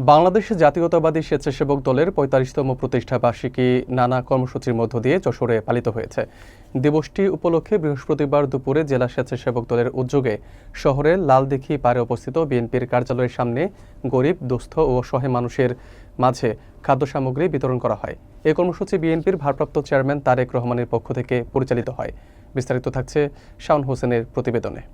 বাংলাদেশ জাতীয়তাবাদী স্বেচ্ছাসেবক দলের ৪৫তম প্রতিষ্ঠা বার্ষিকী নানা কর্মসূচির মধ্য দিয়ে যশোরে পালিত হয়েছে। দিবসটি উপলক্ষে বৃহস্পতিবার দুপুরে জেলা স্বেচ্ছাসেবক দলের উদ্যোগে শহরের লালদিঘি পাড়ে অবস্থিত বিএনপির কার্যালয়ের সামনে গরিব, দুস্থ ও অসহায় মানুষের মাঝে খাদ্য সামগ্রী বিতরণ করা হয়। এই কর্মসূচি বিএনপির ভারপ্রাপ্ত চেয়ারম্যান তারেক রহমানের পক্ষ থেকে পরিচালিত হয়। বিস্তারিত থাকছে শাওন হোসেনের প্রতিবেদনে।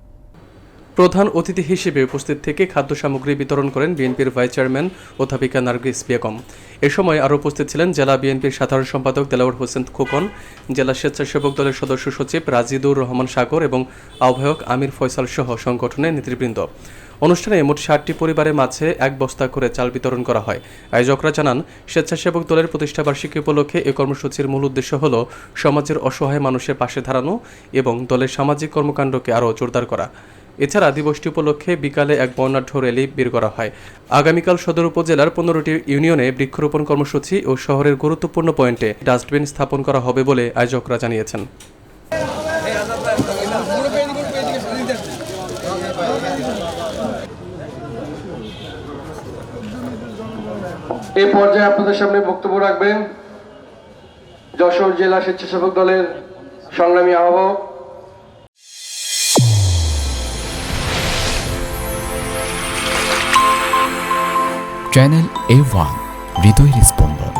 প্রধান অতিথি হিসেবে উপস্থিত থেকে খাদ্য সামগ্রী বিতরণ করেন বিএনপির ভাইস চেয়ারম্যান অধ্যাপিকা নার্গিস বেগম। এ সময় আরও উপস্থিত ছিলেন জেলা বিএনপির সাধারণ সম্পাদক দেলাওয়ার হোসেন খোকন, জেলা স্বেচ্ছাসেবক দলের সদস্য সচিব রাজিদুর রহমান সাগর এবং আহ্বায়ক আমির ফয়সাল সহ সংগঠনের নেতৃবৃন্দ। অনুষ্ঠানে মোট ৬০টি পরিবারের মাঝে ১ বস্তা করে চাল বিতরণ করা হয়। আয়োজকরা জানান, স্বেচ্ছাসেবক দলের প্রতিষ্ঠাবার্ষিকী উপলক্ষে এই কর্মসূচির মূল উদ্দেশ্য হল সমাজের অসহায় মানুষের পাশে দাঁড়ানো এবং দলের সামাজিক কর্মকাণ্ডকে আরও জোরদার করা। এছাড়া দিবসটি উপলক্ষে বিকালে এক বর্ণাঢ্য র্যালি বের করা হয়। আগামীকাল সদর উপজেলার ১৫টি ইউনিয়নে বৃক্ষরোপণ কর্মসূচি ও শহরের গুরুত্বপূর্ণ পয়েন্টে ডাস্টবিন স্থাপন করা হবে বলে আয়োজকরা জানিয়েছেন। এই পর্যায়ে আপনাদের সামনে বক্তব্য রাখবেন যশোর জেলা স্বেচ্ছাসেবক দলের সংগ্রামী আহ্বায়ক চ্যানেল A1 হৃদয়ের স্পন্দন।